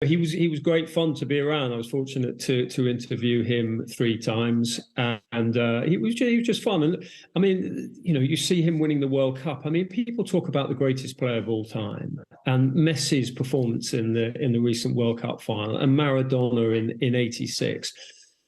he was great fun to be around. I was fortunate to interview him 3 times, and he was just fun. And I mean, you see him winning the World Cup. I mean, people talk about the greatest player of all time, and Messi's performance in the recent World Cup final, and Maradona in '86.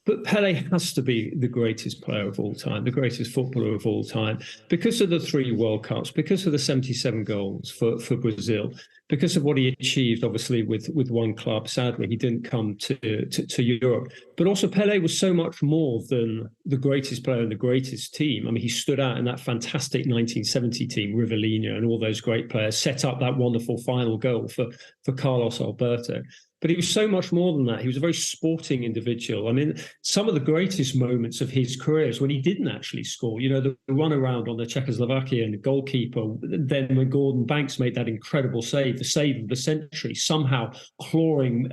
But Pele has to be the greatest player of all time, the greatest footballer of all time, because of the 3 World Cups, because of the 77 goals for Brazil, because of what he achieved, obviously, with one club. Sadly, he didn't come to Europe. But also, Pele was so much more than the greatest player and the greatest team. I mean, he stood out in that fantastic 1970 team, Rivellino and all those great players, set up that wonderful final goal for Carlos Alberto. But he was so much more than that. He was a very sporting individual. I mean, some of the greatest moments of his career is when he didn't actually score. The run around on the Czechoslovakian goalkeeper, then when Gordon Banks made that incredible save, the save of the century, somehow clawing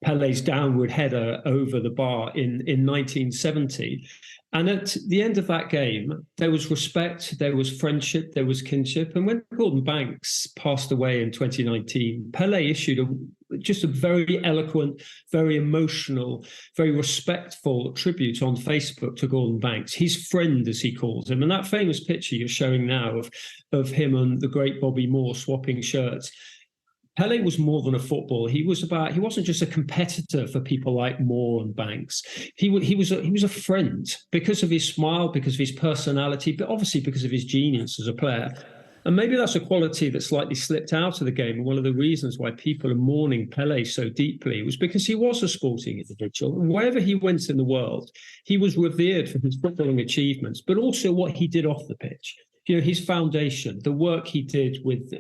Pele's downward header over the bar in 1970. And at the end of that game, there was respect, there was friendship, there was kinship. And when Gordon Banks passed away in 2019, Pele issued just a very eloquent, very emotional, very respectful tribute on Facebook to Gordon Banks, his friend, as he calls him. And that famous picture you're showing now of him and the great Bobby Moore swapping shirts. Pele was more than a footballer. He wasn't just a competitor for people like Moore and Banks. He was a friend because of his smile, because of his personality, but obviously because of his genius as a player. And maybe that's a quality that slightly slipped out of the game. And one of the reasons why people are mourning Pele so deeply was because he was a sporting individual. And wherever he went in the world, he was revered for his footballing achievements, but also what he did off the pitch. His foundation, the work he did with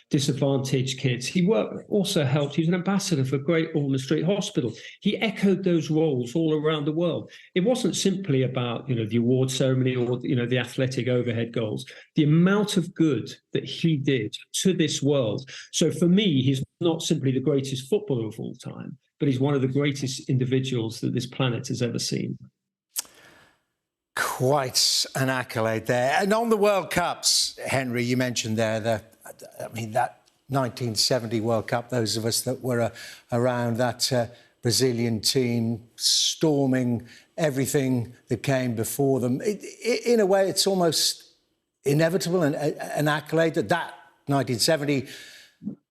disadvantaged kids. He also helped. He was an ambassador for Great Ormond Street Hospital. He echoed those roles all around the world. It wasn't simply about the award ceremony or the athletic overhead goals. The amount of good that he did to this world. So for me, he's not simply the greatest footballer of all time, but he's one of the greatest individuals that this planet has ever seen. Quite an accolade there. And on the World Cups, Henry, you mentioned there that 1970 World Cup, those of us that were around that Brazilian team storming everything that came before them. In a way, it's almost inevitable and an accolade that 1970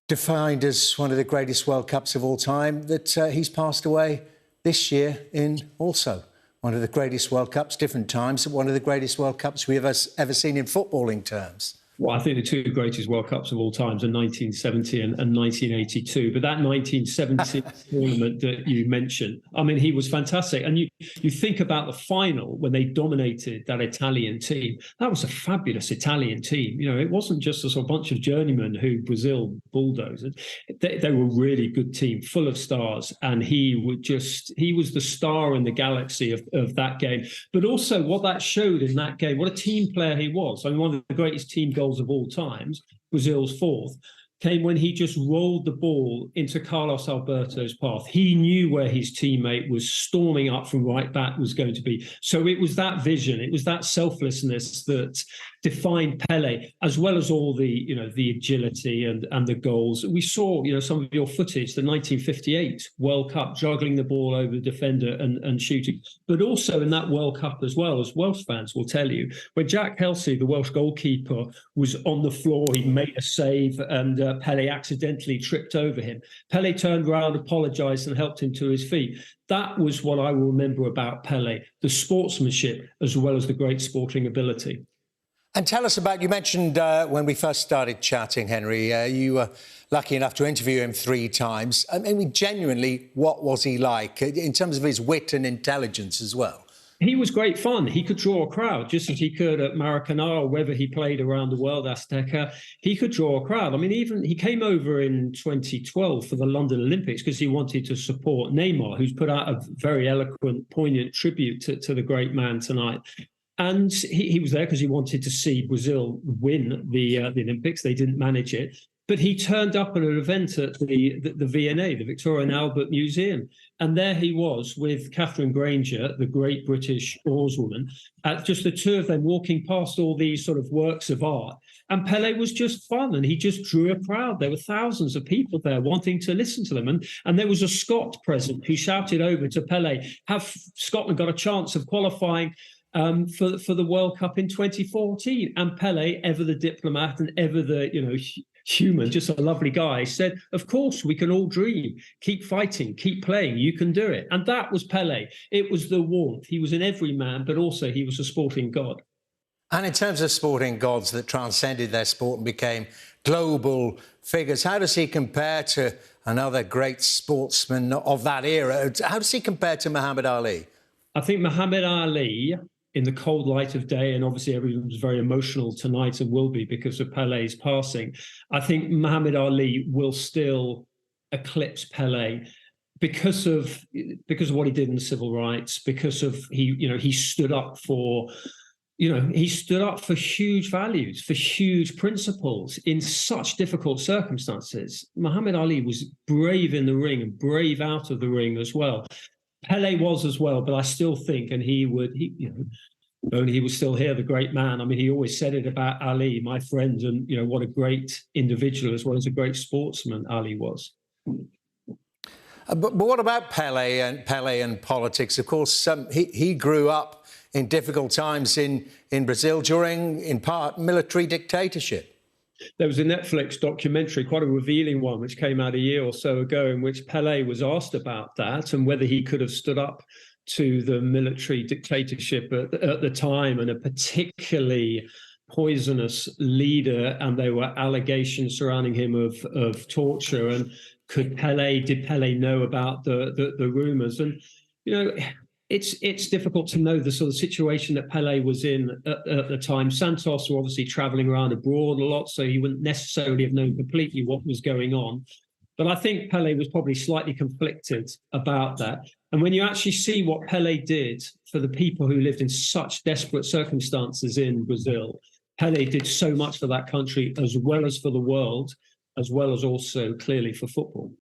defined as one of the greatest World Cups of all time, that he's passed away this year in also one of the greatest World Cups, different times, one of the greatest World Cups we've ever seen in footballing terms. Well, I think the 2 greatest World Cups of all times are 1970 and 1982. But that 1970 tournament that you mentioned, I mean, he was fantastic. And you think about the final when they dominated that Italian team. That was a fabulous Italian team. It wasn't just a sort of bunch of journeymen who Brazil bulldozed. They were a really good team, full of stars. And he was the star in the galaxy of that game. But also what that showed in that game, what a team player he was. I mean, one of the greatest team goals of all times, Brazil's 4th, came when he just rolled the ball into Carlos Alberto's path. He knew where his teammate was storming up from right back was going to be. So it was that vision, it was that selflessness that defined Pele, as well as all the the agility and the goals. We saw some of your footage, the 1958 World Cup, juggling the ball over the defender and shooting. But also in that World Cup as well, as Welsh fans will tell you, when Jack Helsey, the Welsh goalkeeper, was on the floor, he made a save and Pele accidentally tripped over him. Pele turned around, apologised and helped him to his feet. That was what I will remember about Pele, the sportsmanship as well as the great sporting ability. And tell us about, you mentioned when we first started chatting, Henry, you were lucky enough to interview him 3 times. I mean, genuinely, what was he like in terms of his wit and intelligence as well? He was great fun. He could draw a crowd, just as he could at Maracanã or wherever he played around the world, Azteca. He could draw a crowd. I mean, even he came over in 2012 for the London Olympics because he wanted to support Neymar, who's put out a very eloquent, poignant tribute to the great man tonight. And he was there because he wanted to see Brazil win the Olympics. They didn't manage it. But he turned up at an event at the V&A, the Victoria and Albert Museum. And there he was with Catherine Granger, the great British oarswoman, just the 2 of them walking past all these sort of works of art. And Pele was just fun, and he just drew a crowd. There were thousands of people there wanting to listen to them. And there was a Scot present who shouted over to Pele, have Scotland got a chance of qualifying for the World Cup in 2014? And Pele, ever the diplomat and ever the, human, just a lovely guy, said, of course, we can all dream. Keep fighting, keep playing, you can do it. And that was Pele. It was the warmth. He was an everyman, but also he was a sporting god. And in terms of sporting gods that transcended their sport and became global figures, how does he compare to another great sportsman of that era? How does he compare to Muhammad Ali? I think Muhammad Ali, in the cold light of day, and obviously everyone's very emotional tonight and will be because of Pele's passing, I think Muhammad Ali will still eclipse Pele because of what he did in the civil rights, because of he stood up for huge values, for huge principles in such difficult circumstances. Muhammad Ali was brave in the ring and brave out of the ring as well. Pele was as well, but I still think, and only he was still here, the great man. I mean, he always said it about Ali, my friend, and what a great individual as well as a great sportsman Ali was. But what about Pele and politics? Of course, he grew up in difficult times in Brazil during, in part, military dictatorship. There was a Netflix documentary, quite a revealing one, which came out a year or so ago, in which Pele was asked about that and whether he could have stood up to the military dictatorship at the time, and a particularly poisonous leader, and there were allegations surrounding him of torture. And did Pele know about the rumors? And it's difficult to know the sort of situation that Pele was in at the time. Santos were obviously traveling around abroad a lot, so he wouldn't necessarily have known completely what was going on. But I think Pele was probably slightly conflicted about that. And when you actually see what Pele did for the people who lived in such desperate circumstances in Brazil, Pele did so much for that country as well as for the world, as well as also clearly for football.